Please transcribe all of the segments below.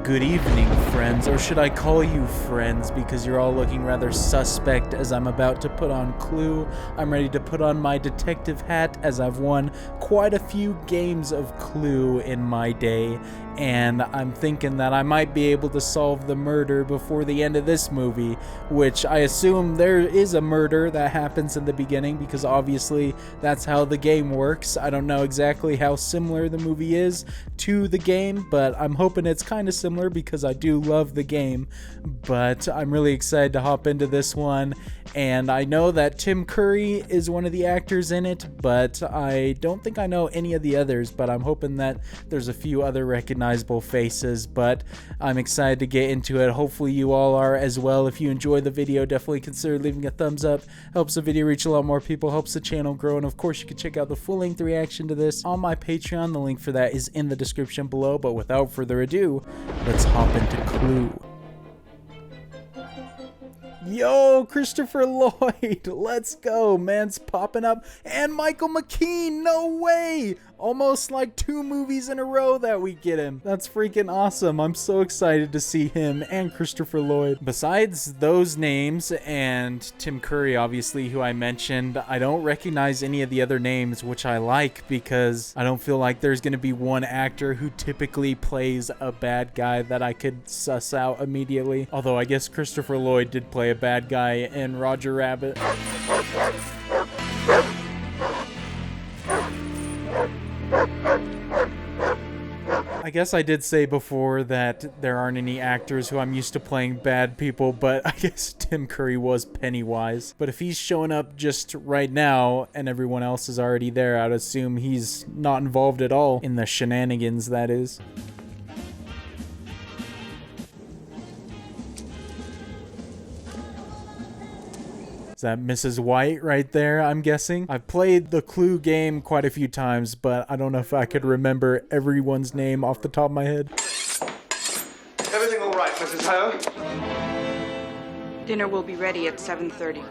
Good evening, friends, or should I call you friends, because you're all looking rather suspect as I'm about to put on Clue. I'm ready to put on my detective hat as I've won quite a few games of Clue in my day, and I'm thinking that I might be able to solve the murder before the end of this movie, which I assume there is a murder that happens in the beginning, because obviously that's how the game works. I don't know exactly how similar the movie is to the game, but I'm hoping it's kind of similar because I do love the game. But I'm really excited to hop into this one, and I know that Tim Curry is one of the actors in it, but I don't think I know any of the others, but I'm hoping that there's a few other recognizable faces. But I'm excited to get into it. Hopefully you all are as well. If you enjoyed the video, definitely consider leaving a thumbs up. Helps the video reach a lot more people, helps the channel grow, and of course you can check out the full-length reaction to this on my Patreon. The link for that is in the description below. But without further ado, let's hop into Clue. Yo, Christopher Lloyd, let's go. Man's popping up. And Michael McKean, no way. Almost like 2 movies in a row that we get him. That's freaking awesome. I'm so excited to see him and Christopher Lloyd. Besides those names and Tim Curry, obviously, who I mentioned, I don't recognize any of the other names, which I like because I don't feel like there's going to be one actor who typically plays a bad guy that I could suss out immediately. Although I guess Christopher Lloyd did play a bad guy in Roger Rabbit. I guess I did say before that there aren't any actors who I'm used to playing bad people, but I guess Tim Curry was Pennywise. But if he's showing up just right now and everyone else is already there, I'd assume he's not involved at all in the shenanigans, that is. Is that Mrs. White right there, I'm guessing? I've played the Clue game quite a few times, but I don't know if I could remember everyone's name off the top of my head. Everything all right, Mrs. Ho? Dinner will be ready at 7:30.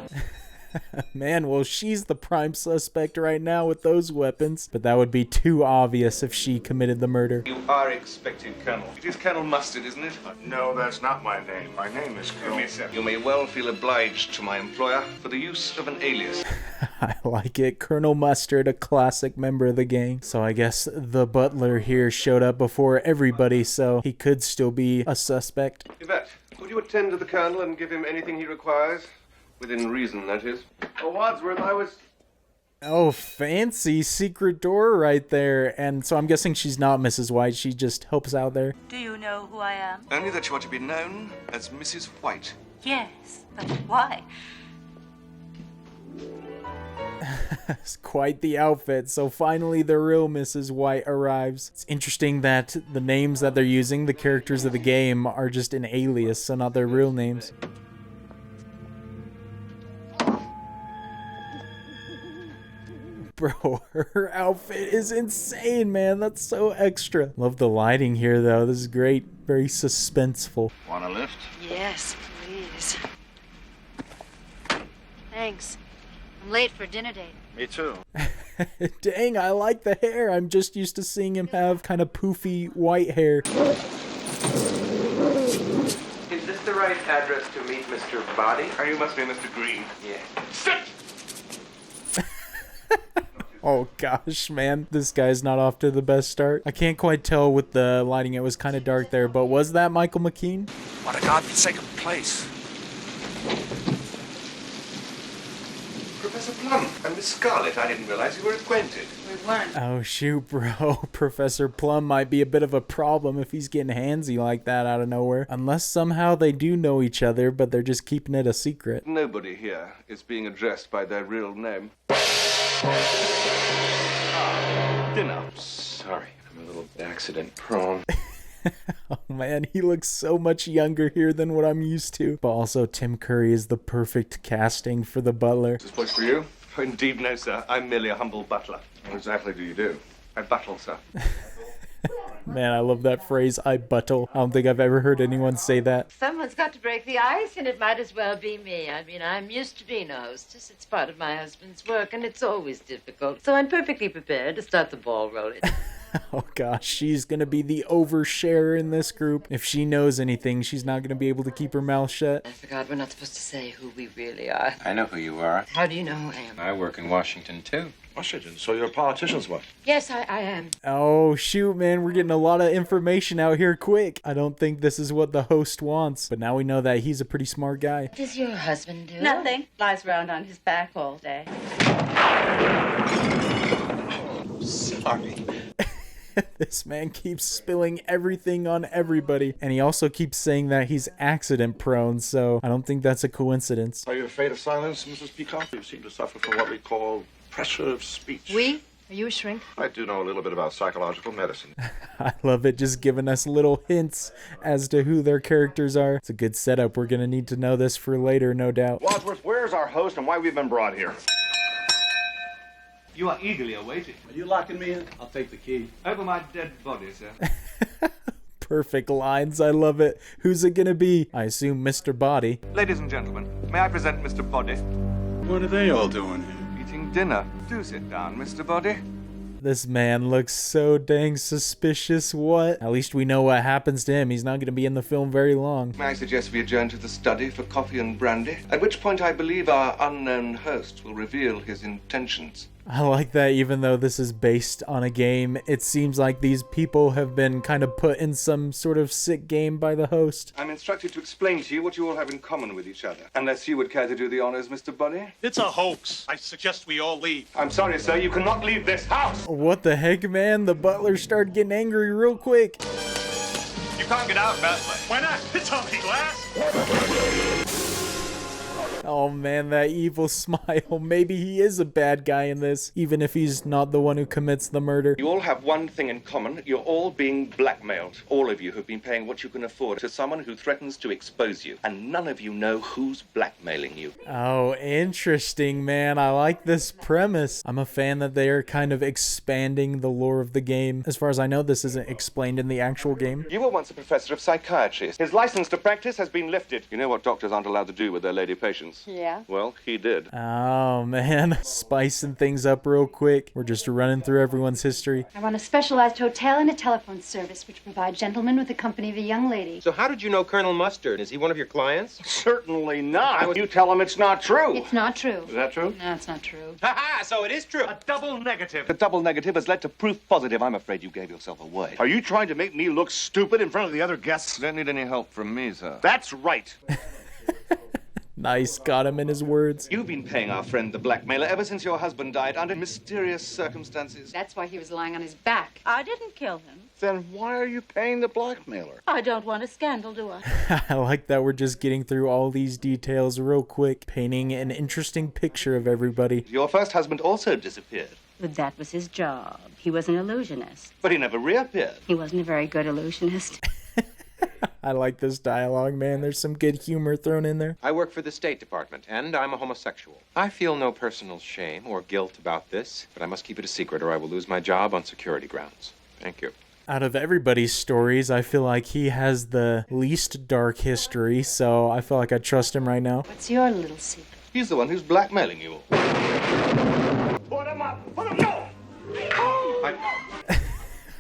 Man, well, she's the prime suspect right now with those weapons, but that would be too obvious if she committed the murder. You are expecting Colonel. It is Colonel Mustard, isn't it? No, that's not my name. My name is Colonel. You may well feel obliged to my employer for the use of an alias. I like it. Colonel Mustard, a classic member of the gang. So I guess the butler here showed up before everybody, so he could still be a suspect. Yvette, would you attend to the Colonel and give him anything he requires? Within reason, that is. Oh, Wadsworth, I was... Oh, fancy secret door right there. And so I'm guessing she's not Mrs. White. She just helps out there. Do you know who I am? Only that you want to be known as Mrs. White. Yes, but why? It's quite the outfit. So finally the real Mrs. White arrives. It's interesting that the names that they're using, the characters of the game, are just an alias, so not their real names. Bro, her outfit is insane, man. That's so extra. Love the lighting here, though. This is great. Very suspenseful. Want a lift? Yes, please. Thanks. I'm late for dinner date. Me too. Dang, I like the hair. I'm just used to seeing him have kind of poofy white hair. Is this the right address to meet Mr. Body? Oh, you must be Mr. Green. Yeah. Sit! Oh gosh, man. This guy's not off to the best start. I can't quite tell with the lighting. It was kind of dark there, but was that Michael McKean? What a godforsaken place. Professor Plum and Miss Scarlet, I didn't realize you were acquainted. We weren't. Oh shoot, bro. Professor Plum might be a bit of a problem if he's getting handsy like that out of nowhere. Unless somehow they do know each other, but they're just keeping it a secret. Nobody here is being addressed by their real name. Dinner. Sorry, I'm a little accident prone. Oh man, he looks so much younger here than what I'm used to. But also, Tim Curry is the perfect casting for the butler. Is this place for you? Oh, indeed, no, sir. I'm merely a humble butler. What exactly do you do? I buttle, sir. Man, I love that phrase, I buttle. I don't think I've ever heard anyone say that. Someone's got to break the ice, and it might as well be me. I mean, I'm used to being a hostess. It's part of my husband's work, and it's always difficult. So I'm perfectly prepared to start the ball rolling. Oh gosh, she's gonna be the oversharer in this group. If she knows anything, she's not gonna be able to keep her mouth shut. I forgot we're not supposed to say who we really are. I know who you are. How do you know who I am? I work in Washington, too. Washington, so you're a politician's wife. Yes, I am. Oh shoot, man, we're getting a lot of information out here quick. I don't think this is what the host wants, but now we know that he's a pretty smart guy. What does your husband do? Nothing. Lies around on his back all day. Sorry. This man keeps spilling everything on everybody, and he also keeps saying that he's accident prone, so I don't think that's a coincidence. Are you afraid of silence, Mrs. Peacock? You seem to suffer from what we call pressure of speech. We? Are you a shrink? I do know a little bit about psychological medicine. I love it, just giving us little hints as to who their characters are. It's a good setup. We're gonna need to know this for later, no doubt. Wadsworth, where's our host and why we've been brought here? You are eagerly awaiting. Are you locking me in? I'll take the key. Over my dead body, sir. Perfect lines, I love it. Who's it gonna be? I assume Mr. Body. Ladies and gentlemen, may I present Mr. Body? What are they all doing here? Eating dinner. Do sit down, Mr. Body. This man looks so dang suspicious. What? At least we know what happens to him. He's not gonna be in the film very long. May I suggest we adjourn to the study for coffee and brandy? At which point I believe our unknown host will reveal his intentions. I like that even though this is based on a game, it seems like these people have been kind of put in some sort of sick game by the host. I'm instructed to explain to you what you all have in common with each other. Unless you would care to do the honors, Mr. Body? It's a hoax. I suggest we all leave. I'm sorry, sir, you cannot leave this house! What the heck, man? The butler started getting angry real quick. You can't get out that way. Why not? It's only glass. Oh man, that evil smile. Maybe he is a bad guy in this, even if he's not the one who commits the murder. You all have one thing in common. You're all being blackmailed. All of you have been paying what you can afford to someone who threatens to expose you. And none of you know who's blackmailing you. Oh, interesting, man. I like this premise. I'm a fan that they are kind of expanding the lore of the game. As far as I know, this isn't explained in the actual game. You were once a professor of psychiatry. His license to practice has been lifted. You know what doctors aren't allowed to do with their lady patients? Yeah. Well, he did. Oh man, spicing things up real quick. We're just running through everyone's history. I run a specialized hotel and a telephone service which provide gentlemen with the company of a young lady. So how did you know Colonel Mustard? Is he one of your clients? Certainly not. You tell him it's not true. It's not true. Is that true? No, it's not true. Ha-ha! So it is true. A double negative. The double negative has led to proof positive. I'm afraid you gave yourself away. Are you trying to make me look stupid in front of the other guests? Don't need any help from me, sir. That's right. Nice, got him in his words. You've been paying our friend the blackmailer ever since your husband died under mysterious circumstances. That's why he was lying on his back. I didn't kill him. Then why are you paying the blackmailer? I don't want a scandal, do I? I like that we're just getting through all these details real quick, painting an interesting picture of everybody. Your first husband also disappeared, But that was his job. He was an illusionist. but he never reappeared. He wasn't a very good illusionist. I like this dialogue, man. There's some good humor thrown in there. I work for the State Department, and I'm a homosexual. I feel no personal shame or guilt about this, but I must keep it a secret or I will lose my job on security grounds. Thank you. Out of everybody's stories, I feel like he has the least dark history, so I feel like I trust him right now. What's your little secret? He's the one who's blackmailing you all. Put him up! Put him no!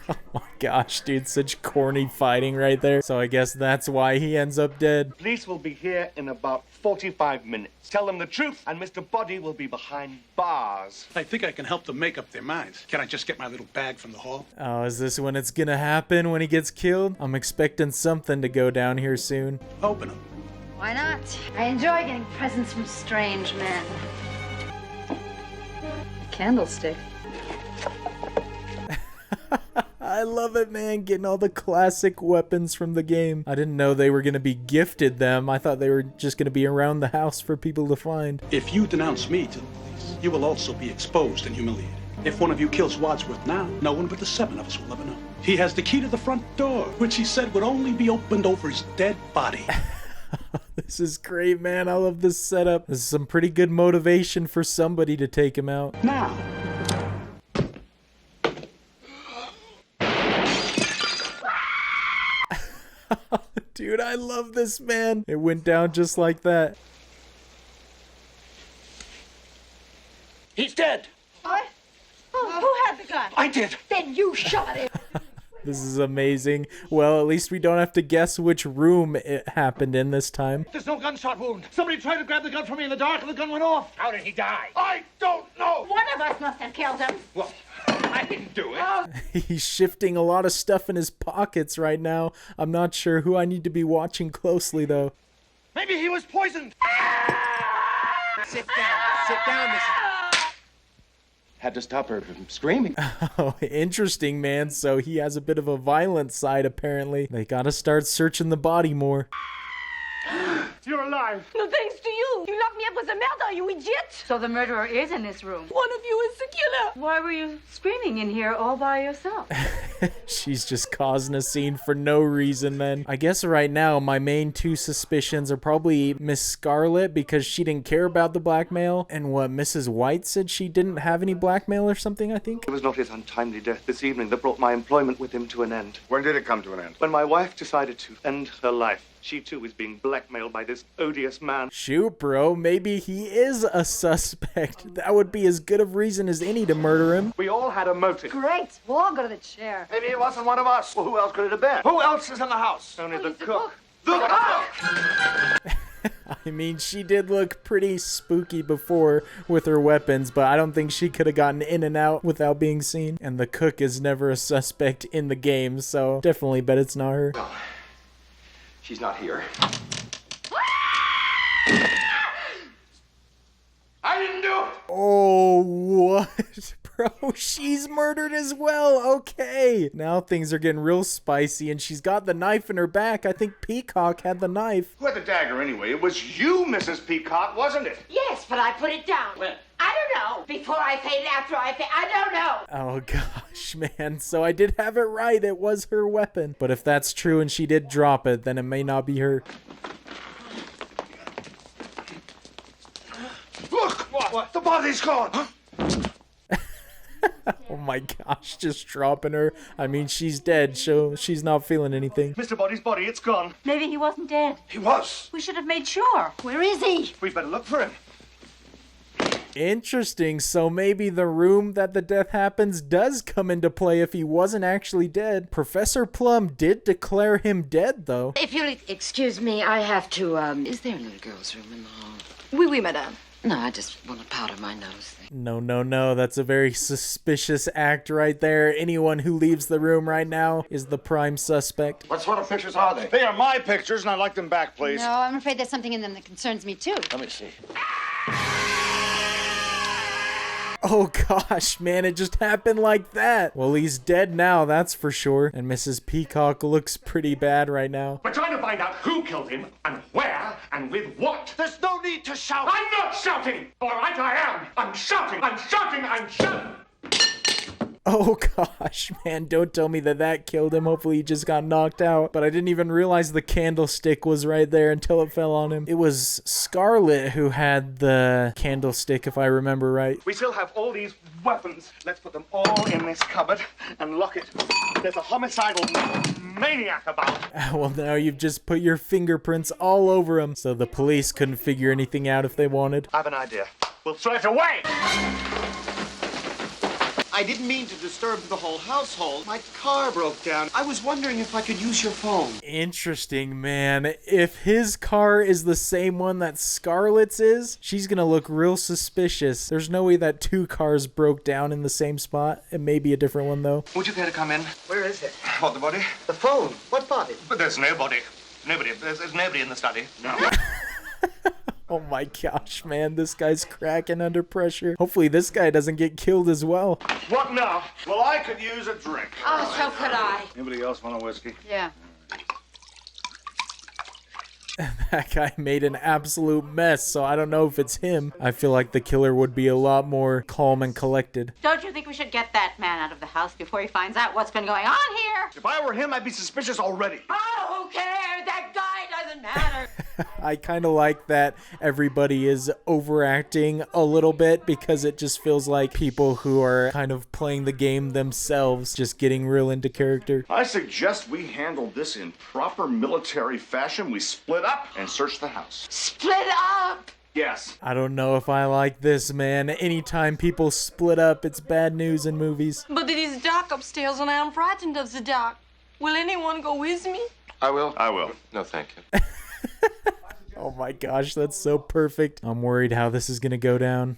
Oh my gosh, dude, such corny fighting right there. So I guess that's why he ends up dead. Police will be here in about 45 minutes. Tell them the truth, and Mr. Body will be behind bars. I think I can help them make up their minds. Can I just get my little bag from the hall? Oh, is this when it's gonna happen, when he gets killed? I'm expecting something to go down here soon. Open them. Why not? I enjoy getting presents from strange men. A candlestick. I love it, man, getting all the classic weapons from the game. I didn't know they were gonna be gifted them. I thought they were just gonna be around the house for people to find. If you denounce me to the police, you will also be exposed and humiliated. If one of you kills Wadsworth now, no one but the seven of us will ever know. He has the key to the front door, which he said would only be opened over his dead body. This is great, man. I love this setup. This is some pretty good motivation for somebody to take him out. Now, Dude, I love this, man. It went down just like that. He's dead! What? Oh, who had the gun? I did! Then you shot him. This is amazing. Well, at least we don't have to guess which room it happened in this time. There's no gunshot wound. Somebody tried to grab the gun from me in the dark and the gun went off. How did he die? I don't know. One of us must have killed him. Well, I didn't do it. He's shifting a lot of stuff in his pockets right now. I'm not sure who I need to be watching closely, though. Maybe he was poisoned. Sit down, Miss. Had to stop her from screaming. Oh, interesting, man. So he has a bit of a violent side, apparently. They gotta start searching the body more. You're alive. No thanks to you. You locked me up with a murder, you idiot. So the murderer is in this room. One of you is the killer. Why were you screaming in here all by yourself? She's just causing a scene for no reason, then. I guess right now my main two suspicions are probably Miss Scarlet because she didn't care about the blackmail, and what Mrs. White said she didn't have any blackmail or something, I think. It was not his untimely death this evening that brought my employment with him to an end. When did it come to an end? When my wife decided to end her life. She too is being blackmailed by this odious man. Shoot, bro, maybe he is a suspect. That would be as good of reason as any to murder him. We all had a motive. Great. We'll all go to the chair. Maybe it wasn't one of us. Well, who else could it have been? Who else is in the house? Only the cook. The cook! I mean, she did look pretty spooky before with her weapons, but I don't think she could have gotten in and out without being seen. And the cook is never a suspect in the game, so definitely bet it's not her. She's not here. I didn't do it. Oh, what? Bro, she's murdered as well. Okay. Now things are getting real spicy, and she's got the knife in her back. I think Peacock had the knife. Who had the dagger anyway? It was you, Mrs. Peacock, wasn't it? Yes, but I put it down. When? I don't know. Before I paid, after I paid. I don't know. Oh gosh, man. So I did have it right. It was her weapon. But if that's true and she did drop it, then it may not be her. Look! What? The body's gone! Huh? Oh my gosh, just dropping her. I mean, she's dead, so she's not feeling anything. Mr. Body's body, it's gone. Maybe he wasn't dead. He was. We should have made sure. Where is he? We better look for him. Interesting. So maybe the room that the death happens does come into play if he wasn't actually dead. Professor Plum did declare him dead, though. If you'll excuse me, I have to, Is there a little girl's room in the hall? Oui, madame. No, I just want to powder my nose. No. That's a very suspicious act right there. Anyone who leaves the room right now is the prime suspect. What sort of pictures are they? They are my pictures, and I'd like them back, please. No, I'm afraid there's something in them that concerns me, too. Let me see. Oh gosh, man, it just happened like that. Well, he's dead now, that's for sure. And Mrs. Peacock looks pretty bad right now. We're trying to find out who killed him, and where, and with what. There's no need to shout. I'm not shouting! All right, I am. I'm shouting. Oh gosh, man, don't tell me that killed him. Hopefully he just got knocked out. But I didn't even realize the candlestick was right there until it fell on him. It was Scarlet who had the candlestick, if I remember right. We still have all these weapons. Let's put them all in this cupboard and lock it. There's a homicidal maniac about. Well, now you've just put your fingerprints all over him, so the police couldn't figure anything out if they wanted. I have an idea. We'll throw it away! I didn't mean to disturb the whole household. My car broke down. I was wondering if I could use your phone. Interesting, man. If his car is the same one that Scarlett's is, she's gonna look real suspicious. There's no way that two cars broke down in the same spot. It may be a different one, though. Would you care to come in? Where is it? What, the body? The phone. What body? But there's nobody. There's nobody in the study. No. Oh my gosh, man. This guy's cracking under pressure. Hopefully this guy doesn't get killed as well. What now? Well, I could use a drink. Oh, so could I. Anybody else want a whiskey? Yeah. That guy made an absolute mess, so I don't know if it's him. I feel like the killer would be a lot more calm and collected. Don't you think we should get that man out of the house before he finds out what's been going on here? If I were him, I'd be suspicious already. Oh, who cares? That guy doesn't matter. I kind of like that everybody is overacting a little bit because it just feels like people who are kind of playing the game themselves just getting real into character. I suggest we handle this in proper military fashion. We split up and search the house. Split up. Yes. I don't know if I like this, man. Anytime people split up, it's bad news in movies. But it is dark upstairs. upstairs and I am frightened of the dark. Will anyone go with me? I will. I will. No, thank you. Oh my gosh, that's so perfect. I'm worried how this is gonna go down.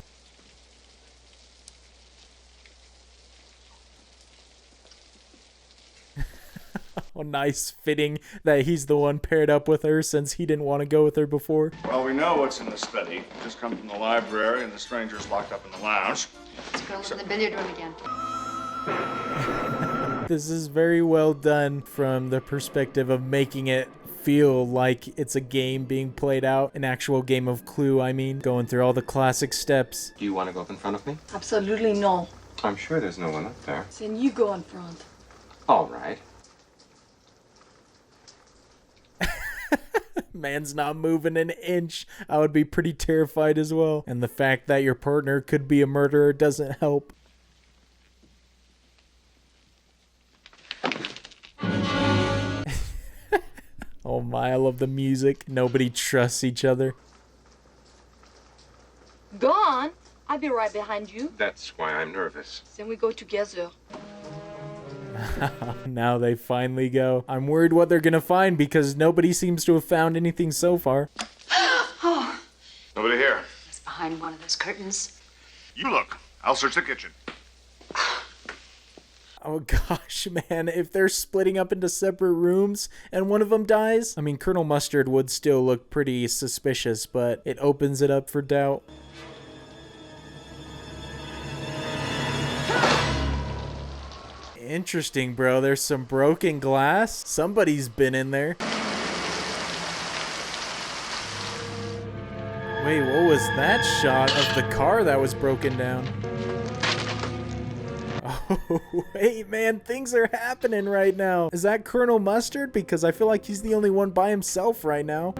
Oh, nice fitting that he's the one paired up with her since he didn't want to go with her before. Well, we know what's in the study. Just come from the library, and the stranger's locked up in the lounge. Let's go in the billiard room again. This is very well done from the perspective of making it feel like it's a game being played out, an actual game of Clue, I mean, going through all the classic steps. Do you want to go up in front of me? Absolutely no. I'm sure there's no one up there. Then you go in front. All right. Man's not moving an inch. I would be pretty terrified as well. And the fact that your partner could be a murderer doesn't help. Oh my, I love the music. Nobody trusts each other. Go on. I'll be right behind you. That's why I'm nervous. Then we go together. Now they finally go. I'm worried what they're gonna find because nobody seems to have found anything so far. Oh, Nobody here. it's behind one of those curtains. You look. I'll search the kitchen. Oh gosh, man, if they're splitting up into separate rooms and one of them dies, I mean, Colonel Mustard would still look pretty suspicious, but it opens it up for doubt. Interesting, bro. There's some broken glass. Somebody's been in there. Wait, what was that shot of the car that was broken down? Oh, wait, man, things are happening right now. Is that Colonel Mustard? Because I feel like he's the only one by himself right now.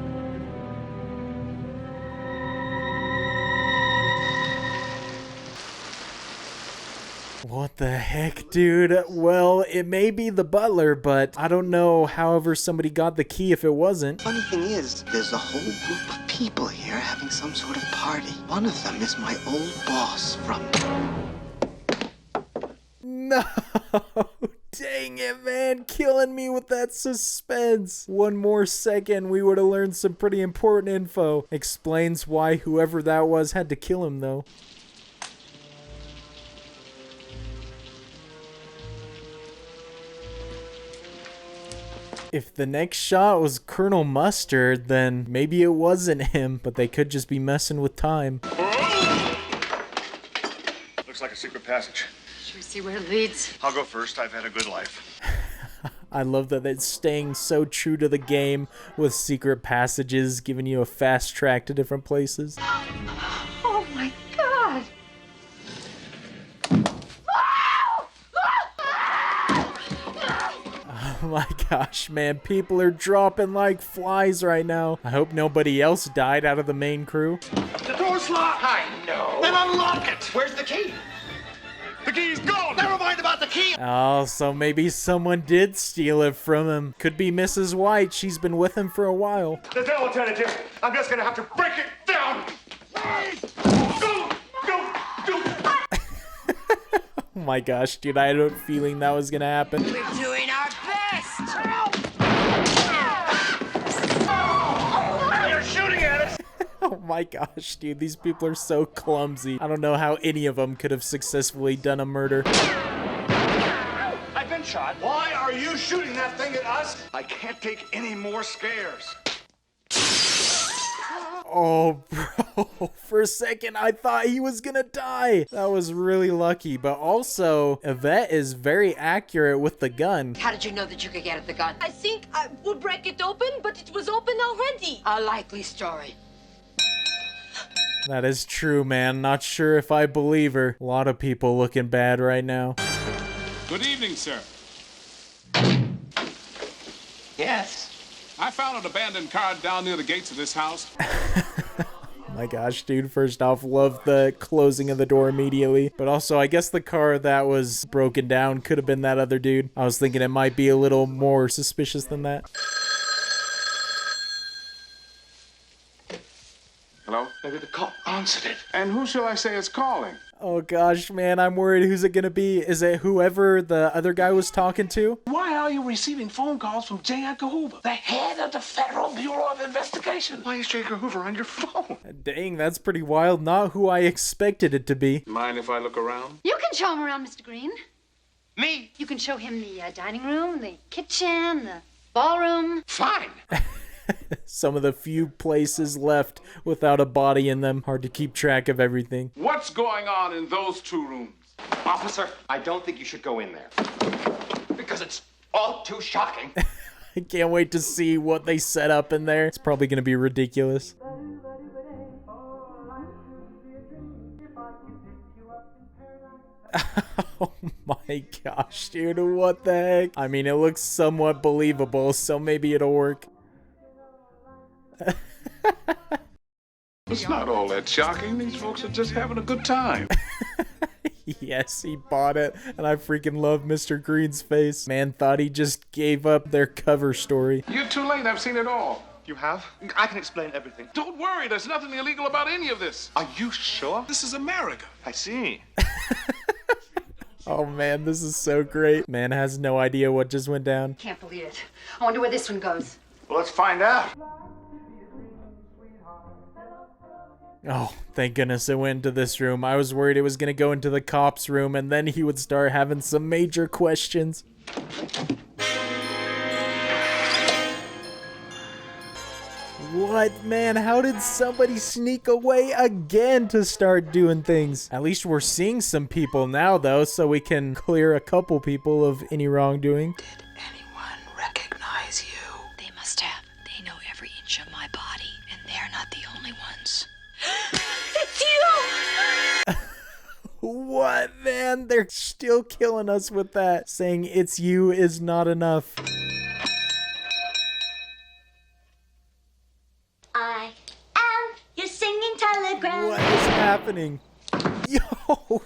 What the heck, dude? Well, it may be the butler, but I don't know however somebody got the key if it wasn't. Funny thing is, there's a whole group of people here having some sort of party. One of them is my old boss from... No! Dang it, man. Killing me with that suspense. One more second, we would have learned some pretty important info. Explains why whoever that was had to kill him, though. If the next shot was Colonel Mustard, then maybe it wasn't him, but they could just be messing with time. Looks like a secret passage. Should we see where it leads? I'll go first. I've had a good life. I love that it's staying so true to the game with secret passages, giving you a fast track to different places. Oh my God! Oh my gosh, man, people are dropping like flies right now. I hope nobody else died out of the main crew. The door's locked. I know. Then unlock it. Where's the key? The key's gone. Never mind about the key. Oh, so maybe someone did steal it from him. Could be Mrs. White. She's been with him for a while. There's no alternative. I'm just gonna have to break it down. Go, go, go. Oh my gosh, dude, I had a feeling that was gonna happen. We're doing our best. You're shooting at us. Oh my gosh, dude, these people are so clumsy. I don't know how any of them could have successfully done a murder. I've been shot. Why are you shooting that thing at us? I can't take any more scares. Oh, bro, for a second I thought he was gonna die. That was really lucky, but also, Yvette is very accurate with the gun. How did you know that you could get at the gun? I think I would break it open, but it was open already. A likely story. That is true, man. Not sure if I believe her. A lot of people looking bad right now. Good evening, sir. Yes. I found an abandoned car down near the gates of this house. My gosh, dude, first off, love the closing of the door immediately. But also, I guess the car that was broken down could have been that other dude. I was thinking it might be a little more suspicious than that. Hello? Hello? Maybe the cop answered it. And who shall I say is calling? Oh gosh, man, I'm worried. Who's it gonna be? Is it whoever the other guy was talking to? Why are you receiving phone calls from J. Edgar Hoover, the head of the Federal Bureau of Investigation? Why is J. Edgar Hoover on your phone? Dang, that's pretty wild. Not who I expected it to be. Mind if I look around? You can show him around, Mr. Green. Me? You can show him the dining room, the kitchen, the ballroom. Fine. Some of the few places left without a body in them. Hard to keep track of everything. What's going on in those 2 rooms? Officer, I don't think you should go in there. Because it's all too shocking. I can't wait to see what they set up in there. It's probably gonna be ridiculous. Oh my gosh, dude, what the heck? I mean, it looks somewhat believable, so maybe it'll work. It's not all that shocking. These folks are just having a good time. Yes, he bought it, and I freaking love Mr. Green's face. Man thought he just gave up their cover story. You're too late. I've seen it all. You have? I can explain everything. Don't worry. There's nothing illegal about any of this. Are you sure? This is America. I see. Oh man, this is so great. Man has no idea what just went down. Can't believe it. I wonder where this one goes. Well, let's find out. Oh, thank goodness it went into this room. I was worried it was gonna go into the cops' room and then he would start having some major questions. What, man? How did somebody sneak away again to start doing things? At least we're seeing some people now, though, so we can clear a couple people of any wrongdoing. Did anyone recognize you? They must have. They know every inch of my body, and they're not the only ones. It's you! What, man? They're still killing us with that. Saying it's you is not enough. I am your singing telegram. What is happening? Yo,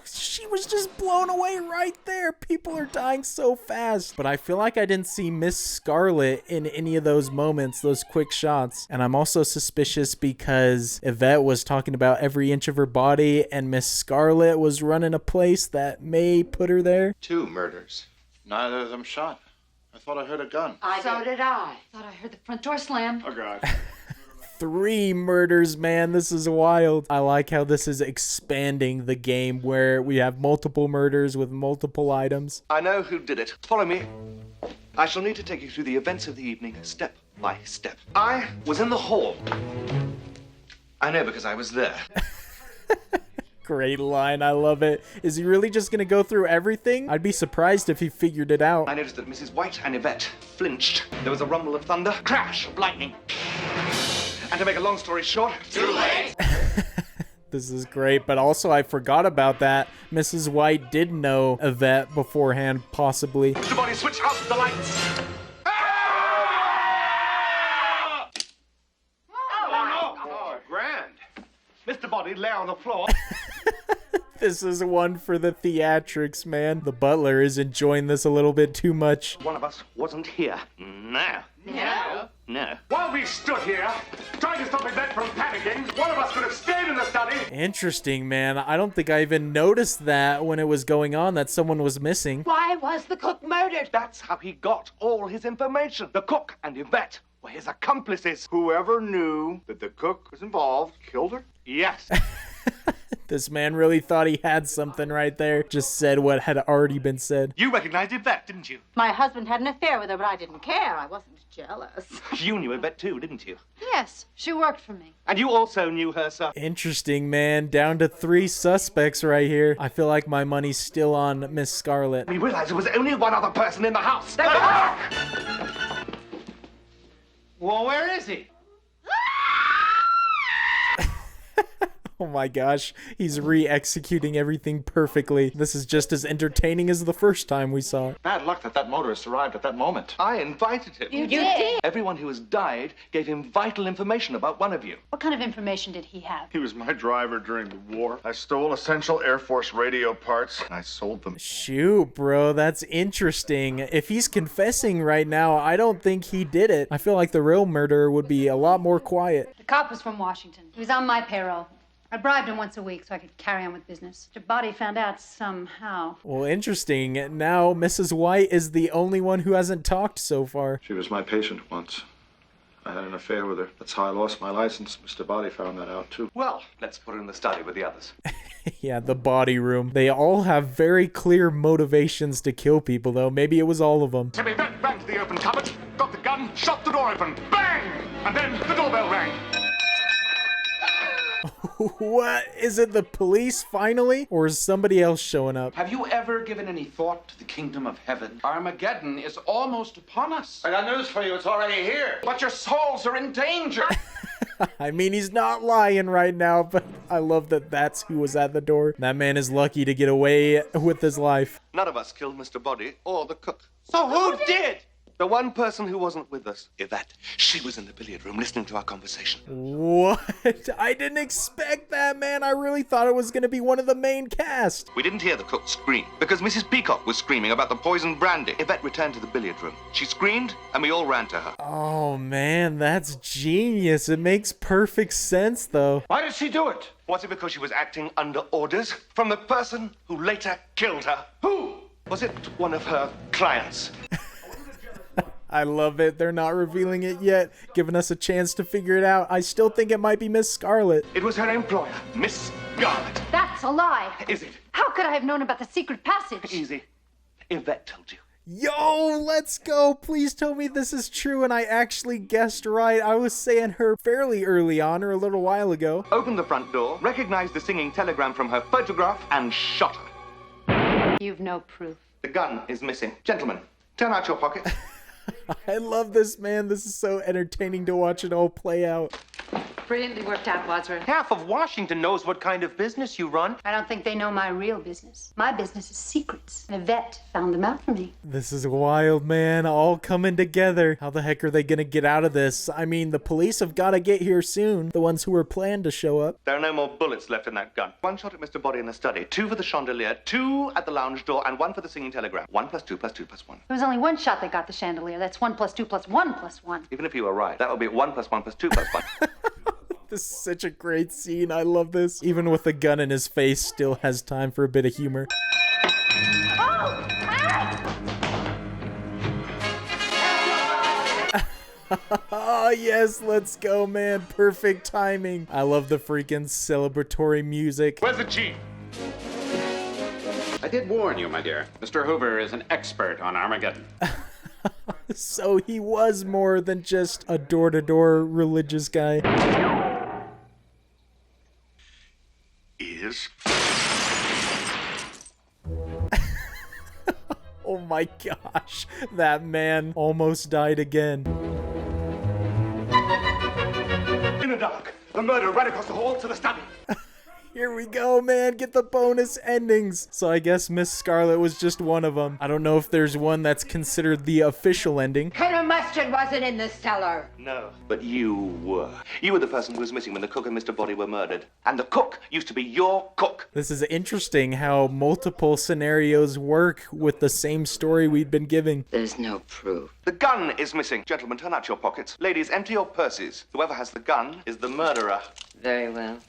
she was just blown away right there. People are dying so fast. But I feel like I didn't see Miss Scarlet in any of those moments, those quick shots. And I'm also suspicious because Yvette was talking about every inch of her body and Miss Scarlet was running a place that may put her there. 2 murders. Neither of them shot. I thought I heard a gun. So did I. Thought I heard the front door slam. Oh, God. 3 murders, man. This is wild. I like how this is expanding the game where we have multiple murders with multiple items. I know who did it. Follow me. I shall need to take you through the events of the evening, step by step. I was in the hall. I know because I was there. Great line. I love it. Is he really just going to go through everything? I'd be surprised if he figured it out. I noticed that Mrs. White and Yvette flinched. There was a rumble of thunder, crash of lightning. And to make a long story short, too late. This is great, but also I forgot about that. Mrs. White did know Yvette beforehand, possibly. Somebody switch out the lights. Oh, grand. Mr. Body lay on the floor. This is one for the theatrics, man. The butler is enjoying this a little bit too much. One of us wasn't here. No. No. No. While we stood here, trying to stop Yvette from panicking, one of us could have stayed in the study. Interesting, man. I don't think I even noticed that when it was going on, that someone was missing. Why was the cook murdered? That's how he got all his information. The cook and Yvette were his accomplices. Whoever knew that the cook was involved killed her? Yes. This man really thought he had something right there. Just said what had already been said. You recognized Yvette, didn't you? My husband had an affair with her, but I didn't care. I wasn't jealous. You knew Yvette too, didn't you? Yes, she worked for me. And you also knew her, sir. Interesting, man. Down to 3 suspects right here. I feel like my money's still on Miss Scarlet. We realized there was only one other person in the house. The cook! Well, where is he? Oh my gosh, he's re-executing everything perfectly. This is just as entertaining as the first time we saw it. Bad luck that that motorist arrived at that moment. I invited him. You did? Everyone who has died gave him vital information about one of you. What kind of information did he have? He was my driver during the war. I stole essential Air Force radio parts, and I sold them. Shoot, bro, that's interesting. If he's confessing right now, I don't think he did it. I feel like the real murderer would be a lot more quiet. The cop was from Washington. He was on my payroll. I bribed him once a week so I could carry on with business. Mr. Body found out somehow. Well, interesting. Now Mrs. White is the only one who hasn't talked so far. She was my patient once. I had an affair with her. That's how I lost my license. Mr. Body found that out, too. Well, let's put her in the study with the others. Yeah, the body room. They all have very clear motivations to kill people, though. Maybe it was all of them. Timmy ran to the open cupboard, got the gun, shot the door open. Bang! And then the doorbell rang. What? Is it the police finally? Or is somebody else showing up? Have you ever given any thought to the kingdom of heaven? Armageddon is almost upon us. I got news for you. It's already here. But your souls are in danger. I mean, he's not lying right now, but I love that that's who was at the door. That man is lucky to get away with his life. None of us killed Mr. Body or the cook. So who did? The one person who wasn't with us, Yvette. She was in the billiard room listening to our conversation. What? I didn't expect that, man. I really thought it was going to be one of the main cast. We didn't hear the cook scream because Mrs. Peacock was screaming about the poisoned brandy. Yvette returned to the billiard room. She screamed and we all ran to her. Oh, man, that's genius. It makes perfect sense, though. Why did she do it? Was it because she was acting under orders from the person who later killed her? Who? Was it one of her clients? I love it. They're not revealing it yet, giving us a chance to figure it out. I still think it might be Miss Scarlet. It was her employer, Miss Scarlet. That's a lie. Is it? How could I have known about the secret passage? Easy. Yvette told you. Yo, let's go. Please tell me this is true and I actually guessed right. I was saying her fairly early on or a little while ago. Opened the front door, recognized the singing telegram from her photograph, and shot her. You've no proof. The gun is missing. Gentlemen, turn out your pocket. I love this, man. This is so entertaining to watch it all play out. Brilliantly worked out, Wadsworth. Half of Washington knows what kind of business you run. I don't think they know my real business. My business is secrets. And Yvette found them out for me. This is wild, man. All coming together. How the heck are they gonna get out of this? I mean, the police have gotta get here soon. The ones who were planned to show up. There are no more bullets left in that gun. One shot at Mr. Body in the study, 2 for the chandelier, 2 at the lounge door, and 1 for the singing telegram. 1 plus 2 plus 2 plus 1. There was only one shot that got the chandelier. That's 1 plus 2 plus 1 plus 1. Even if you were right, that would be 1 plus 1 plus 2 plus 1. This is such a great scene. I love this. Even with the gun in his face, still has time for a bit of humor. Oh! Oh, yes, let's go, man. Perfect timing. I love the freaking celebratory music. Where's the chief? I did warn you, my dear. Mr. Hoover is an expert on Armageddon. So he was more than just a door-to-door religious guy. Is... Oh my gosh, that man almost died again. In the dark. The murder right across the hall to the study. Here we go, man. Get the bonus endings. So I guess Miss Scarlet was just one of them. I don't know if there's one that's considered the official ending. Colonel Mustard wasn't in the cellar. No, but you were. You were the person who was missing when the cook and Mr. Body were murdered. And the cook used to be your cook. This is interesting how multiple scenarios work with the same story we'd been giving. There's no proof. The gun is missing. Gentlemen, turn out your pockets. Ladies, empty your purses. Whoever has the gun is the murderer. Very well.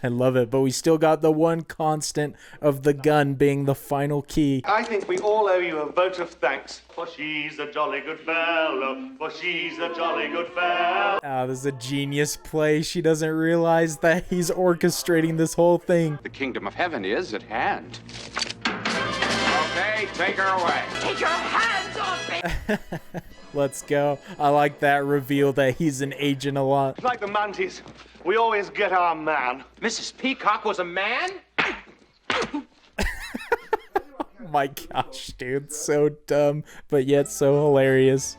I love it, but we still got the one constant of the gun being the final key. I think we all owe you a vote of thanks. For she's a jolly good fellow. For she's a jolly good fellow. Ah, this is a genius play. She doesn't realize that he's orchestrating this whole thing. The kingdom of heaven is at hand. Okay, take her away. Take your hands off me! Let's go. I like that reveal that he's an agent a lot. Like the Manties, we always get our man. Mrs. Peacock was a man? Oh my gosh, dude. So dumb, but yet so hilarious.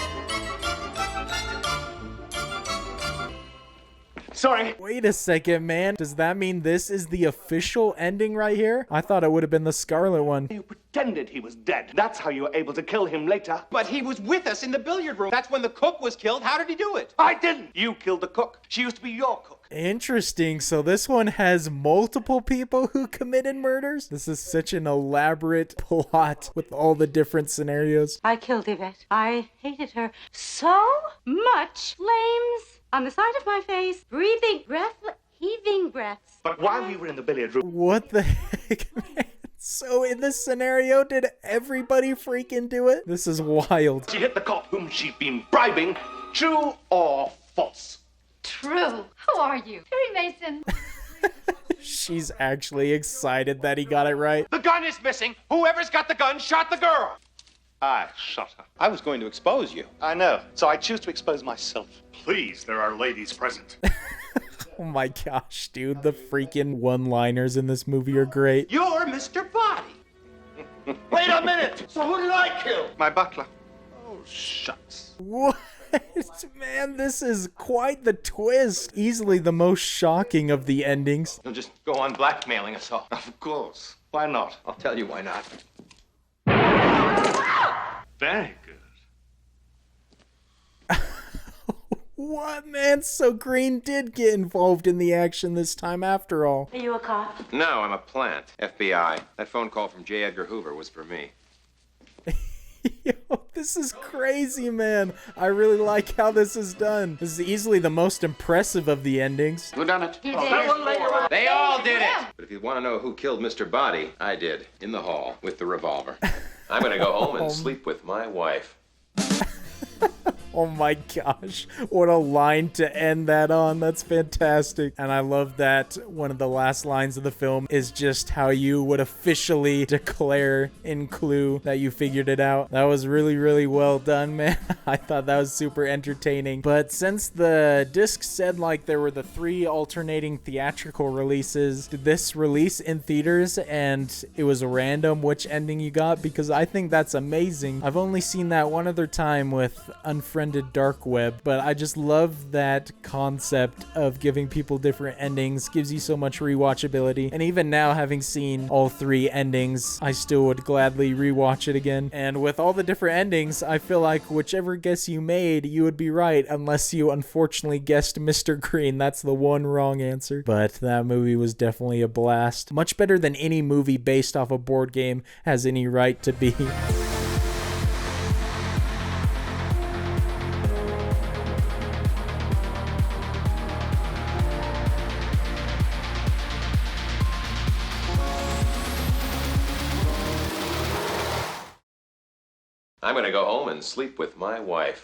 Sorry. Wait a second, man. Does that mean this is the official ending right here? I thought it would have been the Scarlet one. You pretended he was dead. That's how you were able to kill him later. But he was with us in the billiard room. That's when the cook was killed. How did he do it? I didn't. You killed the cook. She used to be your cook. Interesting. So this one has multiple people who committed murders? This is such an elaborate plot with all the different scenarios. I killed Yvette. I hated her so much. Flames on the side of my face, heaving breaths. But while we were in the billiard room... What the heck, man? So in this scenario, did everybody freaking do it? This is wild. She hit the cop whom she'd been bribing. True or false? True. Who are you? Perry Mason. She's actually excited that he got it right. The gun is missing. Whoever's got the gun shot the girl. I shot her. I was going to expose you. I know, so I choose to expose myself. Please, there are ladies present. Oh my gosh, dude. The freaking one-liners in this movie are great. You're Mr. Body. Wait a minute! So who did I kill? My butler. Oh, shucks. What? Man, this is quite the twist. Easily the most shocking of the endings. You'll just go on blackmailing us all. Of course. Why not? I'll tell you why not. Very good. What, man? So Green did get involved in the action this time after all. Are you a cop? No, I'm a plant. FBI. That phone call from J. Edgar Hoover was for me. Yo, this is crazy, man. I really like how this is done. This is easily the most impressive of the endings. Who done it? He did. They all did it! But if you want to know who killed Mr. Body, I did. In the hall, with the revolver. I'm gonna go home and sleep with my wife. Oh my gosh, what a line to end that on. That's fantastic. And I love that one of the last lines of the film is just how you would officially declare in Clue that you figured it out. That was really, really well done, man. I thought that was super entertaining. But since the disc said like there were the 3 alternating theatrical releases, did this release in theaters and it was random which ending you got? Because I think that's amazing. I've only seen that one other time with Unfriended Dark Web, but I just love that concept of giving people different endings. Gives you so much rewatchability, and even now, having seen all 3 endings, I still would gladly rewatch it again. And with all the different endings, I feel like whichever guess you made, you would be right, unless you unfortunately guessed Mr. Green. That's the one wrong answer. But that movie was definitely a blast. Much better than any movie based off a board game has any right to be. I'm gonna go home and sleep with my wife.